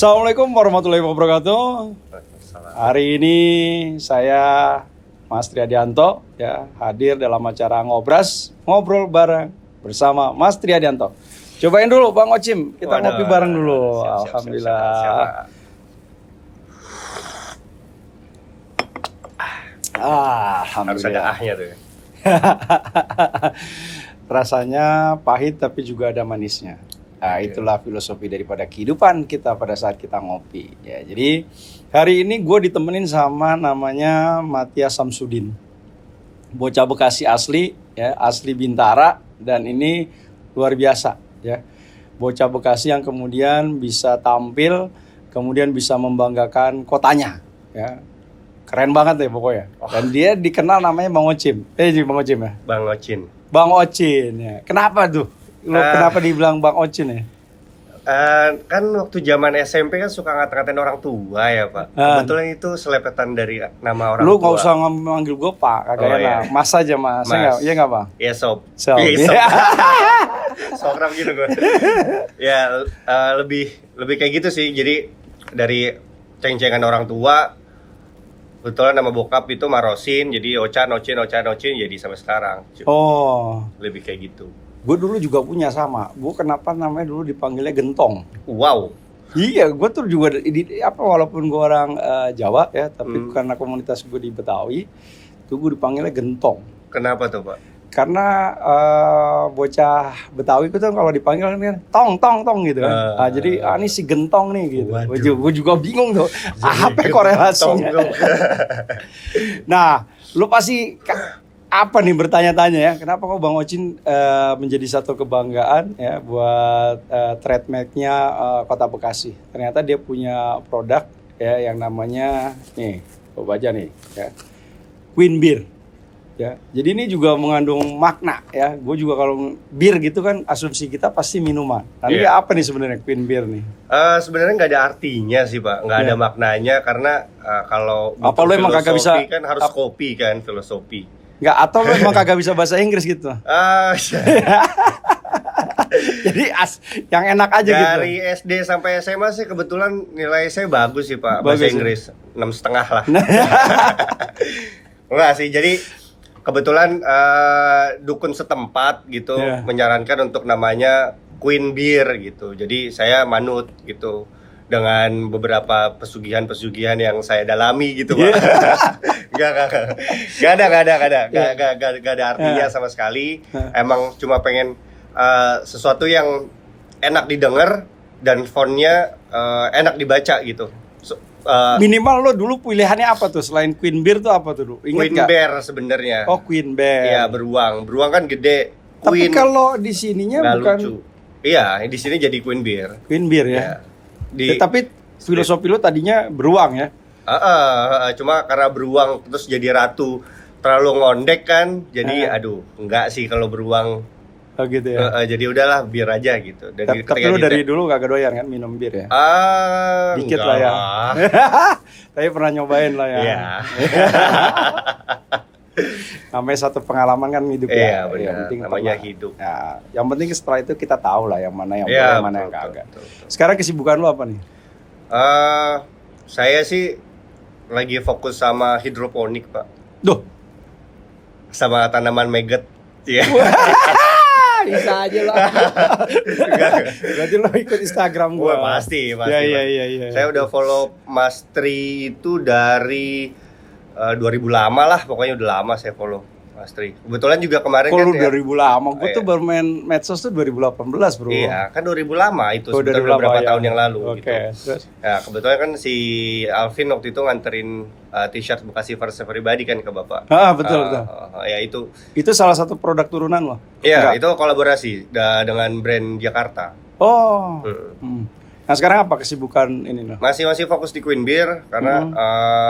Assalamualaikum warahmatullahi wabarakatuh. Hari ini saya Mas Triadianto ya hadir dalam acara Ngobras, ngobrol bareng bersama Mas Triadianto. Cobain dulu Bang Ocim, kita ngopi bareng dulu. Alhamdulillah. Alhamdulillah. Harus ada ahnya tuh. Rasanya pahit tapi juga ada manisnya. Nah, itulah filosofi daripada kehidupan kita pada saat kita ngopi. Ya, jadi hari ini gue ditemenin sama namanya Matias Samsudin, bocah Bekasi asli, ya asli Bintara, dan ini luar biasa, ya bocah Bekasi yang kemudian bisa tampil, kemudian bisa membanggakan kotanya, ya keren banget ya pokoknya. Dan dia dikenal namanya Bang Ocim, Bang Ocim ya. Bang Ocin. Bang Ocin, ya. Kenapa tuh? Kenapa dibilang Bang Ocin ya? Kan waktu zaman SMP kan suka ngata-ngatain orang tua ya Pak. Kebetulan itu selepetan dari nama orang tua. Lu gak usah manggil gue Pak, kagak enak. Iya. Mas aja Mas. Iya gak Bang? Iya sob. Iya. Sokram gitu gue. Ya lebih kayak gitu sih. Jadi dari ceng-cengan orang tua, kebetulan nama bokap itu Marosin, jadi Ocin, jadi sampai sekarang. Oh. Lebih kayak gitu. Gue dulu juga punya sama. Gue kenapa namanya dulu dipanggilnya Gentong. Wow. Iya, gue tuh juga walaupun gue orang Jawa ya, tapi karena komunitas gue di Betawi, tuh gue dipanggilnya Gentong. Kenapa tuh Pak? Karena bocah Betawi itu kalau dipanggil kan tong gitu kan. Jadi ini si Gentong nih gitu. Gue juga bingung tuh. Apa korelasinya? Nah, lu pasti apa nih bertanya-tanya ya, kenapa kok Bang Ocin menjadi satu kebanggaan ya buat trademarknya Kota Bekasi. Ternyata dia punya produk ya yang namanya nih, coba aja nih ya, Queen Beer ya. Jadi ini juga mengandung makna ya. Gue juga kalau bir gitu kan asumsi kita pasti minuman. Nah, ini apa nih sebenarnya Queen Beer nih? Sebenarnya nggak ada artinya sih Pak, nggak ada maknanya karena kalau apa lu emang kagak bisa kan harus kopi kan filosofi. Nggak, atau lu emang kagak bisa bahasa Inggris gitu? Jadi yang enak aja dari gitu. Dari SD sampai SMA sih kebetulan nilai saya bagus sih Pak, bahasa Inggris 6,5 lah. Enggak sih, jadi kebetulan dukun setempat gitu menyarankan untuk namanya Queen Beer gitu. Jadi saya manut gitu dengan beberapa pesugihan yang saya dalami gitu Pak. Gak ada artinya sama sekali. Emang cuma pengen sesuatu yang enak didengar dan fontnya enak dibaca gitu. Minimal lo dulu pilihannya apa tuh selain Queen Beer tuh apa tuh dulu? Queen Bear sebenarnya. Oh Queen Bear. Iya beruang kan gede. Tapi kalau di sininya bukan. Lucu. Iya di sini jadi Queen Bear. Queen Bear ya. Tapi filosofi lo tadinya beruang ya? Cuma karena beruang terus jadi ratu terlalu ngondek kan, jadi enggak sih kalau beruang. Oh gitu ya. Jadi udahlah bir aja gitu. Tapi lu dari dulu kagak doyan kan minum bir ya? Dikit lah ya. Tapi pernah nyobain lah ya. Iya. Namanya satu pengalaman kan hidup ya. Iya benar. Namanya hidup. Ya, yang penting setelah itu kita tahu lah yang mana yang boleh, mana yang kagak. Sekarang kesibukan lu apa nih? Saya sih lagi fokus sama hidroponik Pak. Duh. Sama tanaman maggot. Iya. Bisa aja lah. Berarti lo ikut Instagram gue. Pasti. Iya. Saya udah follow Mas Tri itu dari 2000 lama lah, pokoknya udah lama saya follow Mas Tri. Kebetulan juga kemarin kan 2000 lama, gue tuh baru main medsos tuh 2018 bro. Iya, kan 2000 lama itu sebenarnya beberapa tahun yang lalu gitu. Terus? Ya, kebetulan kan si Alvin waktu itu nganterin t-shirt Bekasi First Pribadi kan ke Bapak. Betul. Ya itu salah satu produk turunan loh. Iya, itu kolaborasi dengan brand Jakarta. Oh. Nah sekarang apa kesibukan ini loh? Masih fokus di Queen Beer karena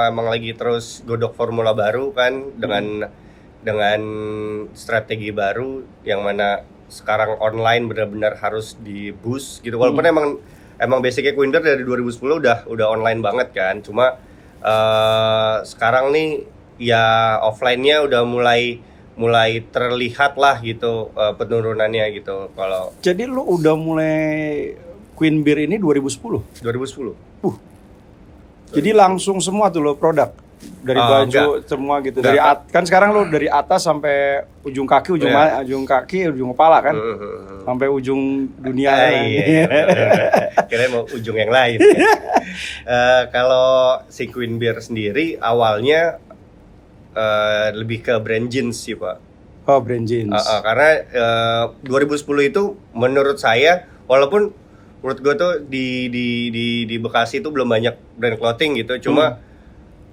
emang lagi terus godok formula baru kan dengan strategi baru yang mana sekarang online benar-benar harus di boost gitu. Walaupun emang basicnya Queen Beer dari 2010 udah online banget kan. Cuma sekarang nih ya offline-nya udah mulai terlihat lah gitu penurunannya gitu. Kalau jadi lu udah mulai Queen Beer ini 2010. 2010. Jadi langsung semua tuh lo produk dari baju semua gitu. Dari kan sekarang lo dari atas sampai ujung kaki, ujung kaki, ujung kepala kan. Sampai ujung dunia. Iya. Kira mau ujung yang lain. Ya. Kalau si Queen Beer sendiri awalnya lebih ke brand jeans sih, Pak. Oh, brand jeans. Karena 2010 itu menurut saya, walaupun menurut gue tuh di Bekasi itu belum banyak brand clothing gitu. Cuma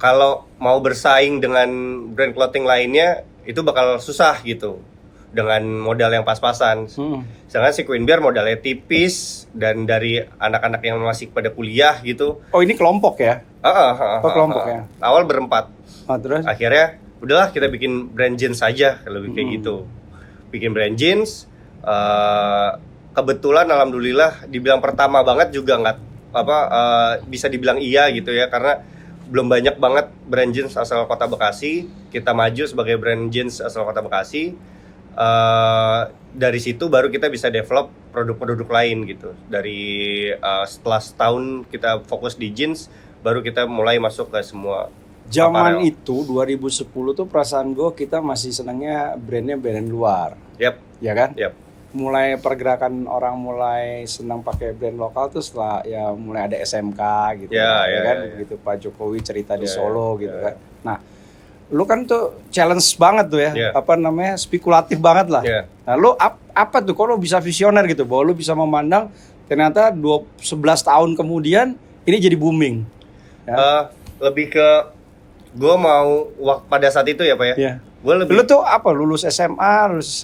kalau mau bersaing dengan brand clothing lainnya itu bakal susah gitu dengan modal yang pas-pasan. Sedangkan si Queen Beer modalnya tipis dan dari anak-anak yang masih pada kuliah gitu. Oh, ini kelompok ya? Kelompok ya. Awal berempat. Terus? Akhirnya udahlah kita bikin brand jeans aja, lebih kayak gitu. Bikin brand jeans. Kebetulan alhamdulillah dibilang pertama banget juga nggak bisa dibilang iya gitu ya, karena belum banyak banget brand jeans asal kota Bekasi. Kita maju sebagai brand jeans asal kota Bekasi. Dari situ baru kita bisa develop produk-produk lain gitu. Dari setelah setahun kita fokus di jeans, baru kita mulai masuk ke semua. Zaman itu 2010 tuh perasaan gue kita masih senangnya brandnya brand luar. Ya kan? Mulai pergerakan orang mulai senang pakai brand lokal tuh setelah ya mulai ada SMK gitu kan. Begitu Pak Jokowi cerita di Solo gitu kan. Nah, lu kan tuh challenge banget tuh ya, spekulatif banget lah. Nah, lu apa tuh kok lu bisa visioner gitu, bahwa lu bisa memandang ternyata 11 tahun kemudian ini jadi booming. Ya? Lebih ke gue mau pada saat itu ya Pak ya. Gue lebih. Lu tuh apa, lulus SMA, lulus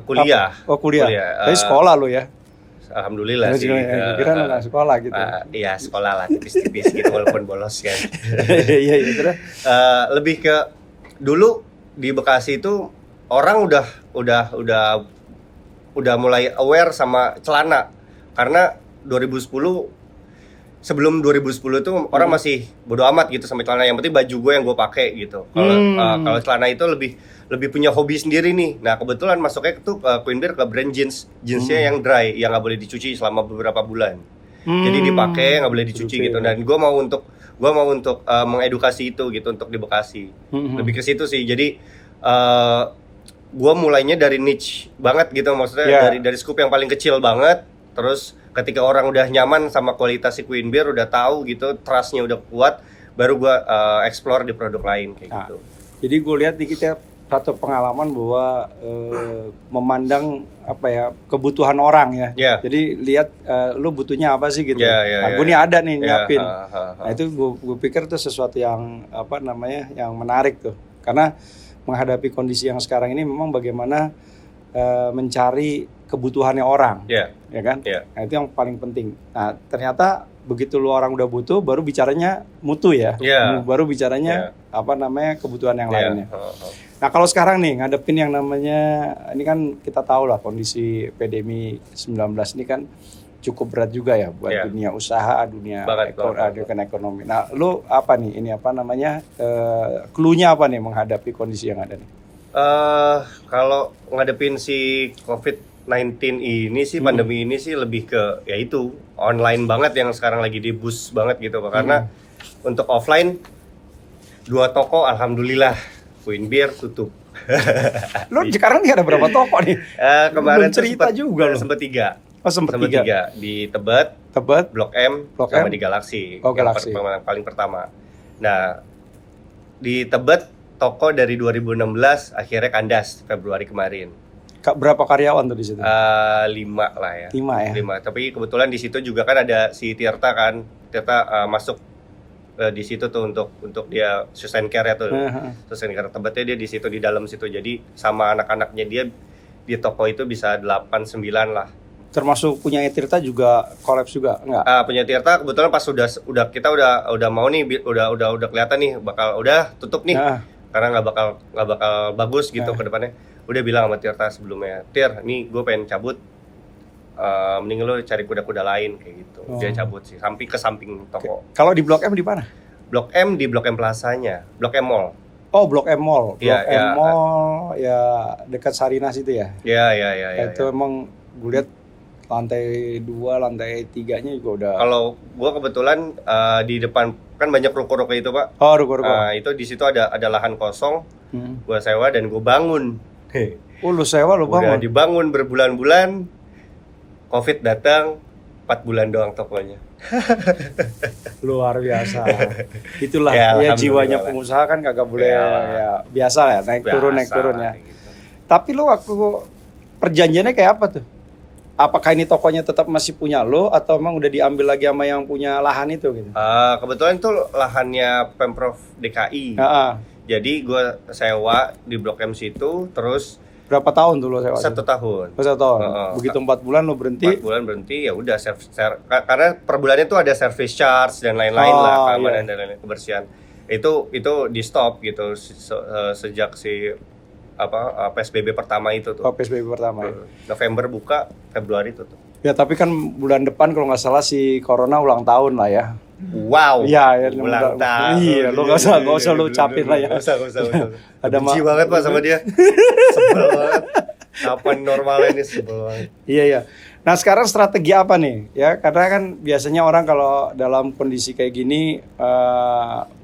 kuliah. Kuliah. Tapi sekolah lu ya. Alhamdulillah sih. Kira nggak sekolah gitu. Iya sekolah lah, tipis-tipis gitu walaupun bolos kan. Iya terus. Lebih ke dulu di Bekasi itu orang udah mulai aware sama celana, karena 2010 sebelum 2010 itu orang masih bodo amat gitu sama celana, yang penting baju gue yang gue pakai gitu. Kalau celana itu lebih punya hobi sendiri nih. Nah kebetulan masuknya tuh Queen Beer ke brand jeansnya yang dry, yang nggak boleh dicuci selama beberapa bulan. Jadi dipakai nggak boleh dicuci gitu. Dan gue mau untuk mengedukasi itu gitu untuk di Bekasi. Lebih ke situ sih. Jadi gue mulainya dari niche banget gitu, maksudnya dari scoop yang paling kecil banget. Terus ketika orang udah nyaman sama kualitas si Queen Beer, udah tahu gitu, trustnya udah kuat, baru gue explore di produk lain kayak gitu. Jadi gue lihat di kita satu pengalaman bahwa memandang kebutuhan orang ya. Jadi lihat lu butuhnya apa sih gitu. Gue nih ada nih nyiapin. Nah itu gue pikir tuh sesuatu yang yang menarik tuh, karena menghadapi kondisi yang sekarang ini memang bagaimana mencari kebutuhannya orang, ya kan? Nah itu yang paling penting. Nah ternyata begitu lu orang udah butuh, baru bicaranya mutu ya, baru bicaranya kebutuhan yang lainnya. Nah kalau sekarang nih ngadepin yang namanya, ini kan kita tahu lah kondisi pandemi 19 ini kan cukup berat juga ya buat dunia usaha, dunia ekonomi. Nah lu apa nih, ini clue-nya apa nih menghadapi kondisi yang ada nih? Kalau ngadepin si COVID-19 ini sih, pandemi ini sih lebih ke ya itu online banget yang sekarang lagi di boost banget gitu Pak. Karena untuk offline 2 toko alhamdulillah Queen Beer tutup. Lu sekarang nih ada berapa toko nih? Kemarin cerita juga loh. Sempet 3. Oh sempet 3 di Tebet, Blok M, sama di Galaxy. Galaxy. Yang paling pertama. Nah di Tebet toko dari 2016 akhirnya kandas Februari kemarin. Berapa karyawan tuh di situ? 5 lah ya. 5 ya. 5. Tapi kebetulan di situ juga kan ada si Tirta kan. Tirta masuk di situ tuh untuk dia sustain care ya tuh. Sustain care Tebetnya dia di situ, di dalam situ. Jadi sama anak-anaknya dia di toko itu bisa 8-9 lah. Termasuk punya Tirta juga kolaps juga enggak? Punya Tirta kebetulan pas kita udah mau nih, udah kelihatan nih bakal udah tutup nih. Karena nggak bakal bagus gitu ke depannya. Udah bilang sama Tirta sebelumnya, Tir, nih gue pengen cabut, mending lo cari kuda-kuda lain kayak gitu. Dia cabut sih, ke samping toko. Kalau di Blok M di mana? Blok M di Blok M Plazanya, Blok M Mall. Oh, Blok M Mall. Blok M Mall ya dekat Sarinas itu ya? Iya. Itu emang gue lihat lantai 2, lantai 3-nya juga udah. Kalau gua kebetulan di depan kan banyak ruko-ruko itu, Pak. Oh, ruko-ruko. Itu di situ ada lahan kosong. Gua sewa dan gua bangun. Oh, lu sewa, lu Udah bangun. dibangun berbulan-bulan. Covid datang 4 bulan doang tokonya. Luar biasa. Itulah Ya, ya, alhamdulillah jiwanya lah. pengusaha kan kagak boleh Ya. ya biasa ya, naik turun ya. Gitu. Tapi lu waktu perjanjiannya kayak apa tuh? Apakah ini tokonya tetap masih punya lo atau emang udah diambil lagi sama yang punya lahan itu gitu? Kebetulan itu lahannya Pemprov DKI. Jadi gue sewa di Blok M situ, terus Berapa tahun tuh lo sewa? 1 tahun. 1 tahun. Begitu 4 bulan lo berhenti. 4 bulan berhenti, ya udah karena per bulannya tuh ada service charge dan lain-lain lah, keamanan dan lain-lain, kebersihan. Itu di stop gitu sejak si PSBB pertama itu tuh. Oh, PSBB pertama ya. November buka, Februari tutup. Ya tapi kan bulan depan kalau nggak salah si Corona ulang tahun lah ya. Wow. Iya, ulang tahun. Iya, lo nggak usah lo capin lah ya. Nggak usah. Ada benci banget Pak sama dia. Sebel banget. Kapan normalnya ini, sebel banget. Iya. Nah sekarang strategi apa nih? Ya karena kan biasanya orang kalau dalam kondisi kayak gini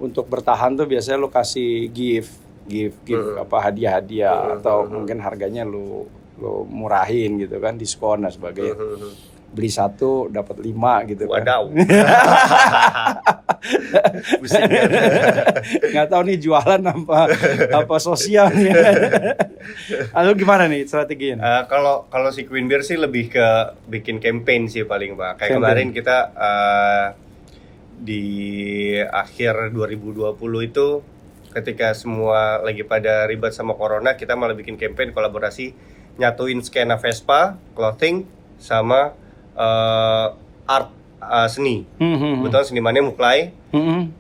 untuk bertahan tuh biasanya lo kasih gift apa hadiah-hadiah atau mungkin harganya lo murahin gitu kan, diskon dan sebagainya. Beli 1 dapat 5 gitu kan. Wadaw. Nggak tahu nih jualan apa sosial nih. Lalu gimana nih strateginya? Kalau si Queen Beer sih lebih ke bikin campaign sih paling Pak. Kayak kemarin kita di akhir 2020 itu ketika semua lagi pada ribet sama corona, kita malah bikin campaign kolaborasi nyatuin skena Vespa, clothing sama art seni. Betul, senimannya Muklai.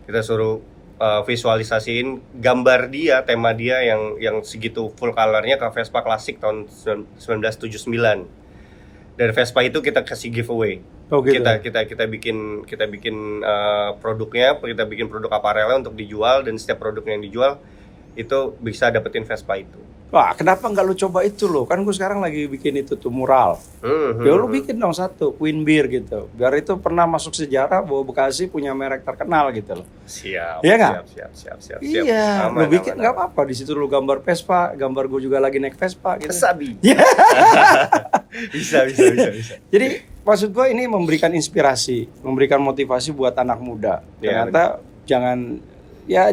Kita suruh visualisasiin gambar dia, tema dia yang segitu full colornya ke Vespa klasik tahun 1979. Dari Vespa itu kita kasih giveaway. Oh, gitu. Kita bikin produknya, kita bikin produk aparelnya untuk dijual, dan setiap produk yang dijual itu bisa dapetin Vespa itu. Wah, kenapa nggak lu coba itu lo? Kan gue sekarang lagi bikin itu tuh mural. Ya lu bikin dong 1 Queen Beer gitu. Biar itu pernah masuk sejarah bahwa Bekasi punya merek terkenal gitu loh. Siap. Iya nggak? Siap. Iya. Lu bikin nggak apa-apa. Di situ lu gambar Vespa, gambar gue juga lagi naik Vespa gitu. Kesabi. Bisa. Jadi maksud gue ini memberikan inspirasi, memberikan motivasi buat anak muda. Ternyata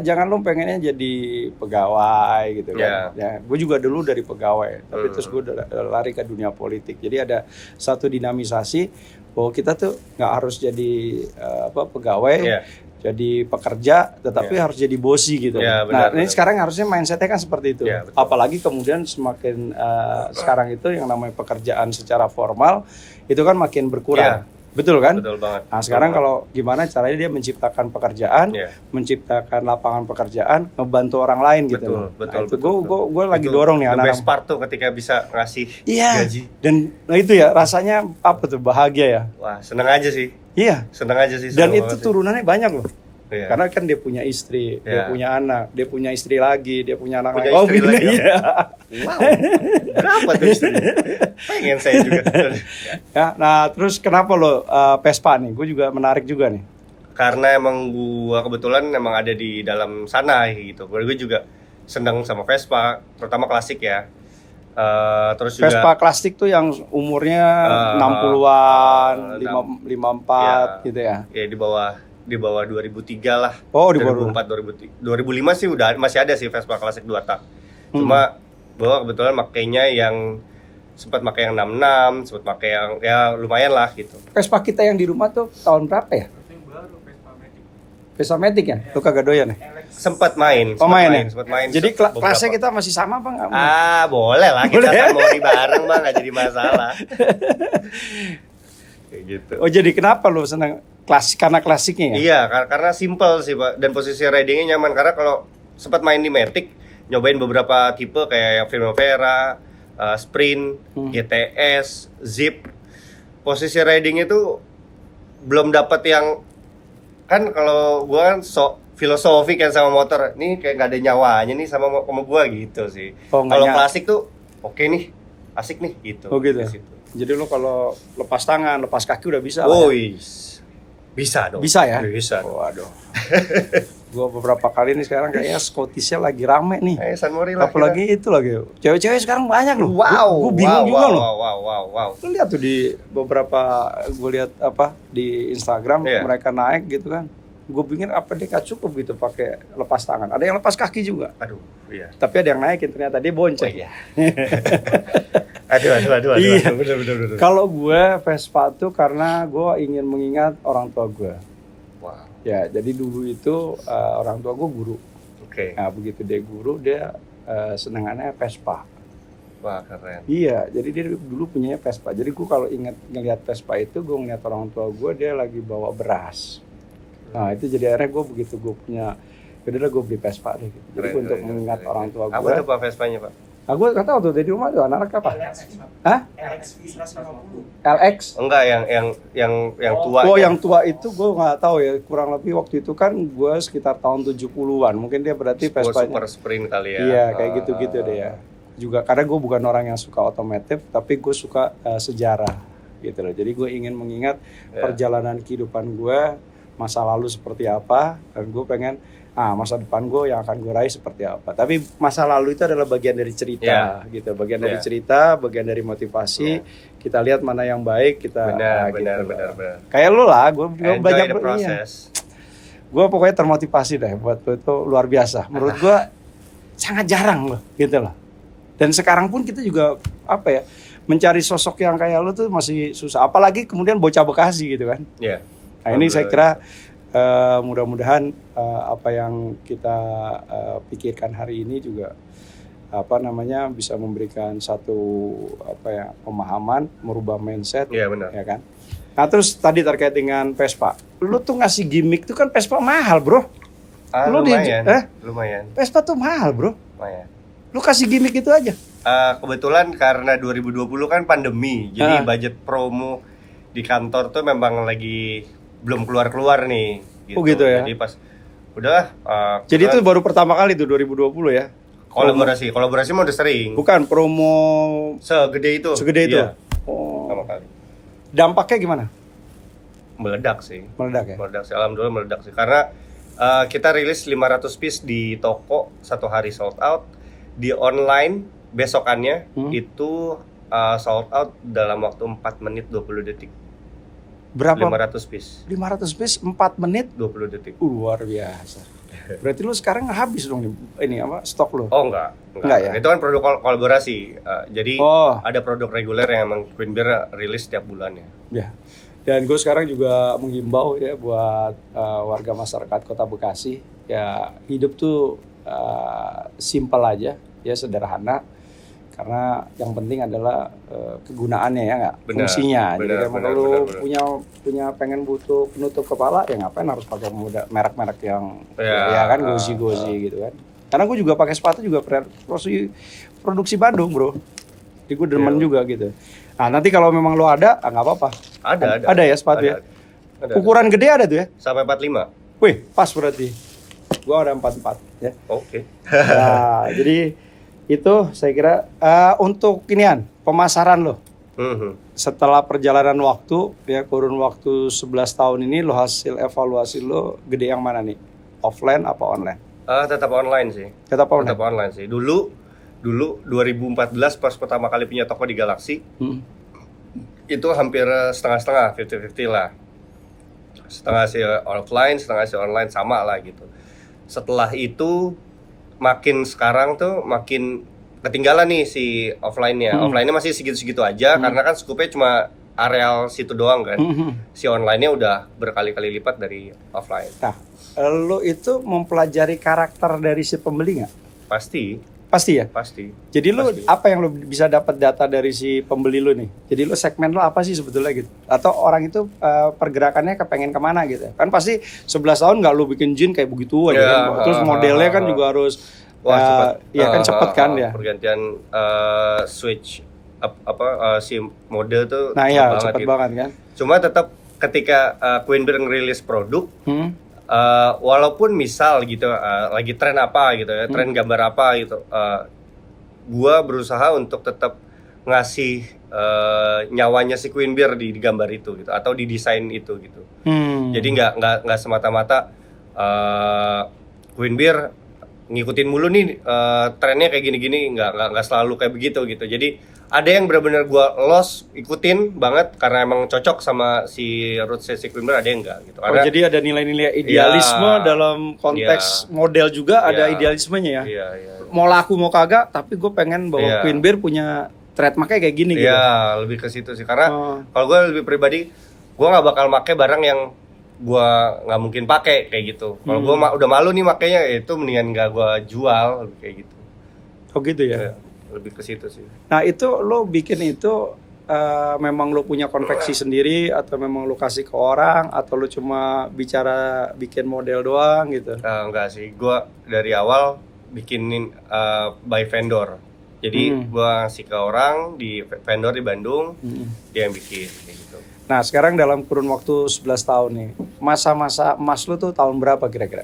jangan lu pengennya jadi pegawai gitu kan. Ya, gue juga dulu dari pegawai, tapi terus gue lari ke dunia politik. Jadi ada satu dinamisasi bahwa kita tuh nggak harus jadi pegawai, jadi pekerja, tetapi harus jadi bosi gitu. Benar. Ini sekarang harusnya mindsetnya kan seperti itu. Apalagi kemudian semakin sekarang itu yang namanya pekerjaan secara formal itu kan makin berkurang. Betul kan? Betul banget. Nah sekarang kalau gimana caranya dia menciptakan pekerjaan, menciptakan lapangan pekerjaan, ngebantu orang lain gitu. Betul. Gue lagi dorong nih anak-anak. Best part tuh ketika bisa ngasih gaji. Dan itu ya rasanya apa tuh, bahagia ya. Wah, seneng aja sih. Iya. Seneng aja sih. Dan itu turunannya banyak loh. Iya. Karena kan dia punya istri, dia punya anak, dia punya istri lagi, dia punya anak lagi. Istri lagi. Iya. Wow. Berapa tuh istri? Pengen saya juga. Ya, nah terus kenapa lo Vespa nih? Gue juga menarik juga nih. Karena emang gua kebetulan emang ada di dalam sana gitu. Gue juga seneng sama Vespa, terutama klasik ya. Terus juga Vespa klasik tuh yang umurnya 60-an, 54 gitu ya. Ya di bawah 2003 lah. Oh, di bawah 2004 2005 sih masih ada sih Vespa klasik 2 tak. Cuma bahwa kebetulan makainya yang sempat pakai yang 66, sempat pakai yang ya lumayan lah gitu. Vespa kita yang di rumah tuh tahun berapa ya? Vespa Matic ya? Lu kagak doyan ya? Sempat main. Jadi kelasnya kita masih sama apa enggak? Boleh lah, kita kan mau bareng Bang, enggak jadi masalah. Kayak gitu. Oh, jadi kenapa lu senang klasik, karena klasiknya ya? Iya, karena simple sih Pak, dan posisi ridingnya nyaman. Karena kalau sempat main di Matic, nyobain beberapa tipe kayak yang Primavera, Sprint, GTS, Zip, posisi ridingnya tuh belum dapat yang, kan kalau gua kan filosofi kan sama motor, nih kayak nggak ada nyawanya nih sama gua gitu sih. Kalau klasik tuh oke nih, asik nih gitu. Oh gitu. Jadi lo kalau lepas tangan, lepas kaki udah bisa. Oh, lah ya? bisa dong. Bisa ya? Bisa. Waduh. Gua beberapa kali nih sekarang kayaknya Scottish-nya lagi rame nih. San Mori lah. Apalagi itu lagi. Cewek-cewek sekarang banyak loh. Wow. Gue bingung juga loh. Wow. Lu lihat tuh di beberapa, gue lihat apa di Instagram mereka naik gitu kan. Gue pikir apa dia gak cukup gitu pakai lepas tangan. Ada yang lepas kaki juga. Aduh, iya. Tapi ada yang naikin ternyata dia bonceng. Oh, iya. Aduh. Iya. Bener. Kalau gue Vespa tuh karena gue ingin mengingat orang tua gue. Wow. Ya, jadi dulu itu orang tua gue guru. Oke. Nah, begitu dia guru, dia senangannya Vespa. Wah, keren. Iya, jadi dia dulu punyanya Vespa. Jadi gue kalau ngelihat Vespa itu, gue ngeliat orang tua gue, dia lagi bawa beras. Nah, itu jadi akhirnya gue begitu gue punya, yaudah gue beli Vespa deh. Gitu. Jadi untuk mengingat orang tua gue. Apa tuh Pak Vespanya, Pak? Nah, gue nggak tahu tuh dari rumah tuh anak-anak apa? Hah? LX 150. LX? Enggak, yang tua. Oh, yang tua itu gue nggak tahu ya. Kurang lebih waktu itu kan gue sekitar tahun 70-an. Mungkin dia berarti Vespa Super Sprint kali ya. Iya, kayak gitu-gitu deh ya. Juga karena gue bukan orang yang suka otomotif, tapi gue suka sejarah gitu loh. Jadi gue ingin mengingat perjalanan kehidupan gue, masa lalu seperti apa, dan gue pengen masa depan gue yang akan gue raih seperti apa. Tapi masa lalu itu adalah bagian dari cerita gitu, bagian dari cerita, bagian dari motivasi. Kita lihat mana yang baik, kita benar. Kayak lu lah, gue banyak proses. Gue pokoknya termotivasi deh buat itu luar biasa. Menurut gue sangat jarang loh, gitu loh. Dan sekarang pun kita juga apa ya, mencari sosok yang kayak lu tuh masih susah. Apalagi kemudian bocah Bekasi gitu kan. Iya. Nah ini saya kira mudah-mudahan apa yang kita pikirkan hari ini juga bisa memberikan satu pemahaman, merubah mindset. Iya, benar. Ya kan. Nah terus tadi terkait dengan Vespa, lu tuh ngasih gimmick tuh kan Vespa mahal bro. Lumayan. Vespa tuh mahal bro. Lumayan. Lu kasih gimmick itu aja. Kebetulan karena 2020 kan pandemi, jadi budget promo di kantor tuh memang lagi belum keluar nih. Gitu. Oh gitu ya. Jadi pas udah. Jadi itu baru pertama kali tuh 2020 ya. Kolaborasi mah udah sering. Bukan promo segede itu. Iya. Oh. Pertama kali. Dampaknya gimana? Meledak sih. Meledak ya. Alhamdulillah meledak sih. Karena kita rilis 500 piece di toko, satu hari sold out. Di online besokannya itu sold out dalam waktu 4 menit 20 detik. Berapa? 500 piece. 500 piece 4 menit 20 detik. Luar biasa. Berarti lu sekarang habis dong ini stok lu? Oh enggak ya. Itu kan produk kolaborasi. Jadi ada produk reguler yang emang Queen Bear rilis setiap bulannya. Ya. Dan gue sekarang juga menghimbau ya buat warga masyarakat Kota Bekasi, ya hidup tuh simpel aja, ya sederhana, karena yang penting adalah kegunaannya ya nggak, fungsinya. Jadi kalau punya pengen butuh penutup kepala ya ngapain harus pakai merek-merek yang ya kan gozi-gozi gitu kan. Karena gue juga pakai sepatu juga produksi Bandung bro, jadi gue demen juga gitu. Nah nanti kalau memang lo ada nggak apa-apa. Ada ya sepatu ya. Ada. Ukuran gede ada tuh ya? Sampai 45. Wih pas berarti. Gua ada 44 ya. Oke. Nah, jadi itu saya kira untuk pemasaran lo. Setelah perjalanan waktu ya, kurun waktu 11 tahun ini lo hasil evaluasi lo gede yang mana nih? Offline apa online? Tetap online sih. Tetap online sih. Dulu 2014 pas pertama kali punya toko di Galaxy. Itu hampir setengah-setengah, 50-50 lah. Setengah sih offline, setengah sih online, sama lah gitu. Setelah itu makin sekarang tuh makin ketinggalan nih si offline-nya. Offline-nya masih segitu-segitu aja karena kan skupnya cuma areal situ doang kan. Si online-nya udah berkali-kali lipat dari offline. Nah, lo itu mempelajari karakter dari si pembeli nggak? Pasti ya? Pasti. Jadi lo apa yang lo bisa dapat data dari si pembeli lo nih? Jadi lo segmen lo apa sih sebetulnya gitu? Atau orang itu pergerakannya kepengen kemana gitu? Kan pasti 11 tahun nggak lo bikin jean kayak begitu aja kan? Terus modelnya kan juga harus kan cepet kan ya? Pergantian switch si model tuh cepet banget kan? Cuma tetap ketika Queen Bear ngerilis produk, walaupun misal gitu lagi tren apa gitu ya, tren gambar apa gitu, gua berusaha untuk tetap ngasih nyawanya si Queen Bear di gambar itu gitu atau di desain itu gitu. Jadi nggak semata-mata Queen Bear ngikutin mulu nih trennya kayak gini-gini, nggak selalu kayak begitu gitu. Jadi ada yang benar-benar gua ikutin banget karena emang cocok sama si roots si Queen Bear, ada yang enggak gitu. Karena jadi ada nilai-nilai idealisme dalam konteks model juga ada idealismenya ya. Iya. Mau laku mau kagak, tapi gue pengen bahwa Queen Bear punya trademarknya kayak gini gitu. Iya, lebih ke situ sih. Karena kalau gue lebih pribadi, gue nggak bakal make barang yang gue nggak mungkin pakai kayak gitu. Kalau gue udah malu nih makanya, itu mendingan nggak gue jual kayak gitu. Oh gitu ya. Lebih ke situ sih. Nah itu lo bikin itu memang lo punya konveksi sendiri atau memang lo kasih ke orang atau lo cuma bicara bikin model doang gitu? Enggak sih, gue dari awal bikinin by vendor. Jadi gue ngasih ke orang di vendor di Bandung, dia yang bikin kayak gitu. Nah sekarang dalam kurun waktu 11 tahun nih, masa-masa emas lo tuh tahun berapa kira-kira?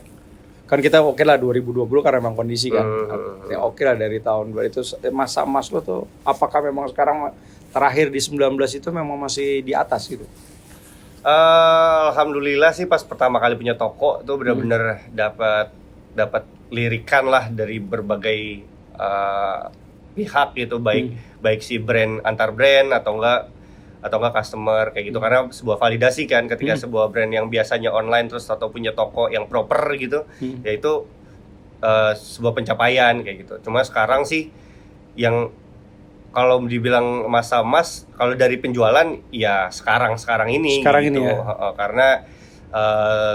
Kan kita oke lah 2020 karena memang kondisi kan. Ya oke lah dari tahun itu masa emas lo tuh apakah memang sekarang terakhir di 19 itu memang masih di atas gitu? Alhamdulillah sih pas pertama kali punya toko tuh benar-benar dapat lirikan lah dari berbagai pihak gitu, baik si brand antar brand atau enggak customer kayak gitu, karena sebuah validasi kan ketika sebuah brand yang biasanya online terus atau punya toko yang proper gitu, yaitu sebuah pencapaian kayak gitu. Cuma sekarang sih yang kalau dibilang masa emas kalau dari penjualan ya sekarang ini gitu. Ya? Karena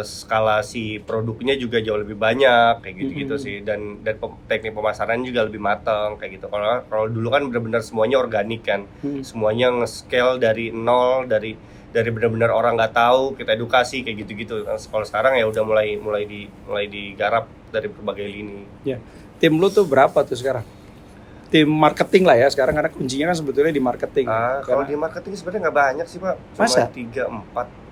skala si produknya juga jauh lebih banyak kayak gitu sih, dan teknik pemasaran juga lebih matang kayak gitu. Kalau dulu kan benar-benar semuanya organik kan, semuanya nge-scale dari nol, dari benar-benar orang nggak tahu kita edukasi kayak gitu. Kalau sekarang ya udah mulai digarap dari berbagai lini. Ya. Tim lu tuh berapa tuh sekarang? Tim marketing lah ya sekarang, karena kuncinya kan sebetulnya di marketing. Kalau di marketing sebenarnya nggak banyak sih Pak, cuma 3-4.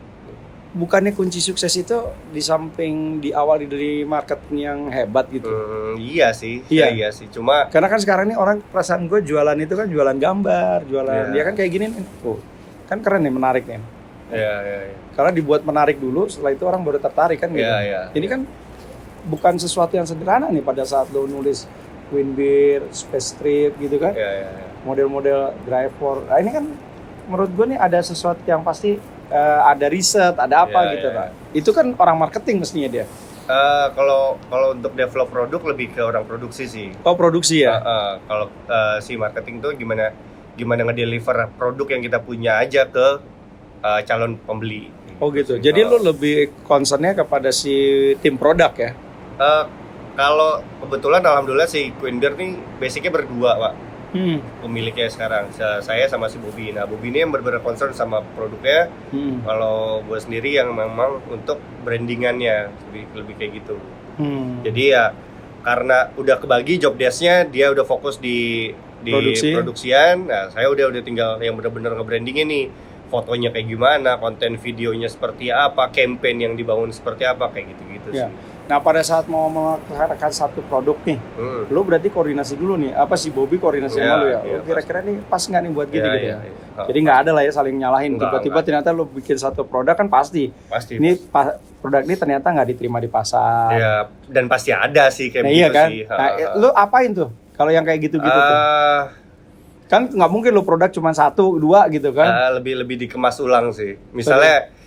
Bukannya kunci sukses itu di samping di awal dari marketing yang hebat gitu? Iya sih. Cuma karena kan sekarang ini orang, perasaan gue jualan itu kan jualan gambar, dia kan kayak gini nih, kan keren nih, menarik nih. Iya. Karena dibuat menarik dulu, setelah itu orang baru tertarik kan gitu. Iya. Ini kan bukan sesuatu yang sederhana nih pada saat lo nulis Queen Bear, Space Trip gitu kan. Iya. Model-model driver. Nah ini kan menurut gue nih ada sesuatu yang pasti ada riset, ada apa gitu kan. Itu kan orang marketing mestinya dia. Kalau untuk develop produk lebih ke orang produksi sih. Oh produksi ya? Kalau si marketing tuh gimana ngedeliver produk yang kita punya aja ke calon pembeli. Oh gitu. Jadi lo lebih concernnya kepada si tim produk ya? Kalau kebetulan alhamdulillah si Queen Bear nih basicnya berdua Pak. Pemiliknya sekarang saya sama si Bobby. Nah Bobby ini yang benar-benar concern sama produknya. Kalau gue sendiri yang memang untuk brandingannya lebih kayak gitu. Jadi ya karena udah kebagi job desk-nya, dia udah fokus di produksian. Nah saya udah tinggal yang benar-benar nge-brandingnya nih, fotonya kayak gimana, konten videonya seperti apa, campaign yang dibangun seperti apa, kayak gitu sih. Nah pada saat mau melaksanakan satu produk nih, lo berarti koordinasi dulu nih, apa si Bobby koordinasi sama lo ya? Kira-kira nih pas nggak nih buat gitu ya? Jadi nggak ada lah ya saling nyalahin. Tiba-tiba ternyata lo bikin satu produk kan pasti. Ini produk ini ternyata nggak diterima di pasar. Iya, dan pasti ada sih kayak gitu kan? sih. Nah, lo apain tuh kalau yang kayak gitu-gitu tuh? Kan nggak mungkin lo produk cuma 1-2 gitu kan? Lebih dikemas ulang sih. Misalnya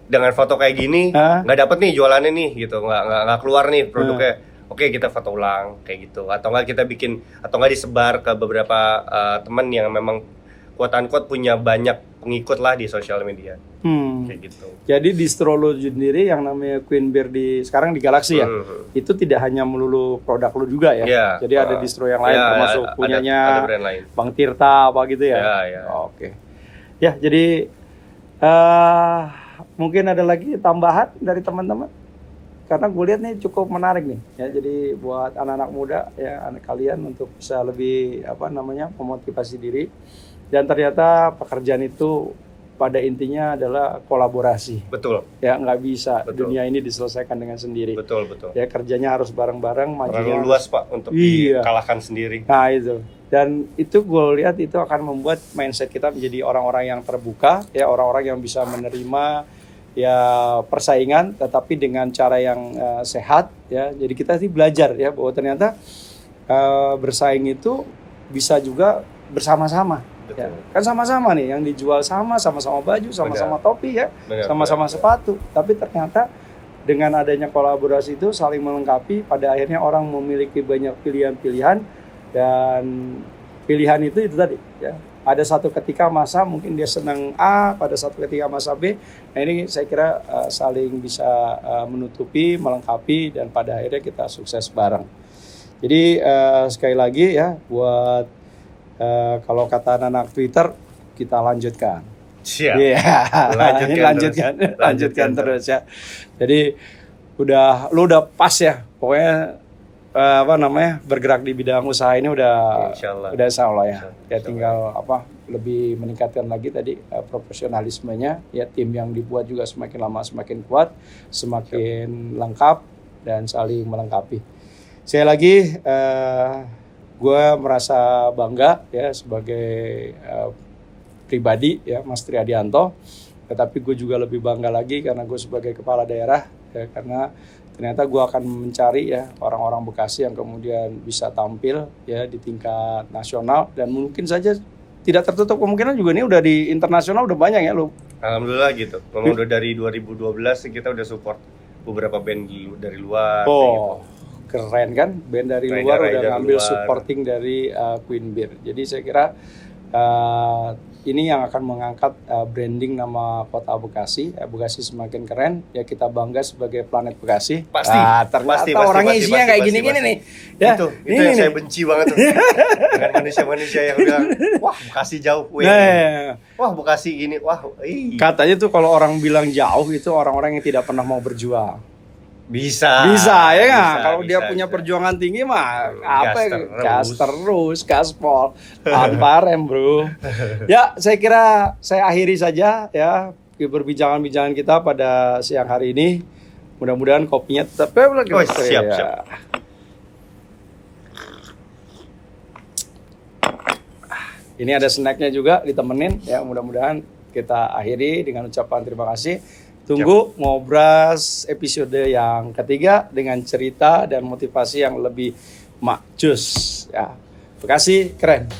dengan foto kayak gini nggak dapet nih jualannya nih gitu, nggak keluar nih produknya. Oke, kita foto ulang kayak gitu, atau nggak kita bikin, atau nggak disebar ke beberapa teman yang memang quote-unquote punya banyak pengikut lah di sosial media. Kayak gitu. Jadi distro lo sendiri yang namanya Queen Bear sekarang di Galaxy ya, itu tidak hanya melulu produk lo juga ya. Jadi ada distro yang lain, termasuk punyanya ada brand lain. Bang Tirta apa gitu ya. Oke. Ya, jadi mungkin ada lagi tambahan dari teman-teman, karena gue lihat nih cukup menarik nih ya. Jadi buat anak-anak muda ya, anak kalian untuk bisa lebih memotivasi diri, dan ternyata pekerjaan itu pada intinya adalah kolaborasi. Betul. Ya nggak bisa dunia ini diselesaikan dengan sendiri. Betul. Ya kerjanya harus bareng-bareng, majunya terlalu luas Pak untuk dikalahkan sendiri. Nah itu. Dan itu gue lihat itu akan membuat mindset kita menjadi orang-orang yang terbuka, ya orang-orang yang bisa menerima ya persaingan, tetapi dengan cara yang sehat, ya. Jadi kita sih belajar ya bahwa ternyata bersaing itu bisa juga bersama-sama. Ya. Kan sama-sama nih yang dijual sama-sama baju, sama-sama topi ya, sama-sama sepatu. Tapi ternyata dengan adanya kolaborasi itu saling melengkapi, pada akhirnya orang memiliki banyak pilihan-pilihan, dan pilihan itu tadi ya. Ada satu ketika masa mungkin dia senang A, pada satu ketika masa B. Nah ini saya kira saling bisa menutupi, melengkapi, dan pada akhirnya kita sukses bareng. Jadi sekali lagi ya buat kalau kata anak Twitter, kita lanjutkan. Siap. Lanjutkan terus ya. Jadi lu udah pas ya. Pokoknya bergerak di bidang usaha ini udah insya Allah ya. Ya tinggal lebih meningkatkan lagi tadi profesionalismenya ya, tim yang dibuat juga semakin lama semakin kuat, semakin lengkap dan saling melengkapi. Sekali lagi gue merasa bangga ya sebagai pribadi ya Mas Triadianto, tetapi gue juga lebih bangga lagi karena gue sebagai kepala daerah ya, karena ternyata gue akan mencari ya orang-orang Bekasi yang kemudian bisa tampil ya di tingkat nasional, dan mungkin saja tidak tertutup kemungkinan juga nih udah di internasional udah banyak ya lu. Alhamdulillah gitu. Memang udah dari 2012 kita udah support beberapa band dari luar. Oh. Gitu. Keren kan, band dari luar udah ngambil supporting dari Queen Beer. Jadi saya kira ini yang akan mengangkat branding nama kota Bekasi. Bekasi semakin keren, ya kita bangga sebagai Planet Bekasi. Pasti. Ternyata orangnya isinya kayak gini-gini nih. Ya, itu yang saya benci banget tuh. Dengan manusia-manusia yang bilang, wah Bekasi jauh. Wah Bekasi gini, wah. Katanya tuh kalau orang bilang jauh itu orang-orang yang tidak pernah mau berjuang. Bisa ya nggak? Kalau dia punya perjuangan tinggi mah gas terus, gaspol tanpa rem bro. Ya saya kira saya akhiri saja ya perbincangan kita pada siang hari ini. Mudah-mudahan kopinya tetap siap. Ini ada snacknya juga ditemenin ya, mudah-mudahan kita akhiri dengan ucapan terima kasih. Tunggu Ngobras episode yang ketiga dengan cerita dan motivasi yang lebih makjus ya. Bekasi keren.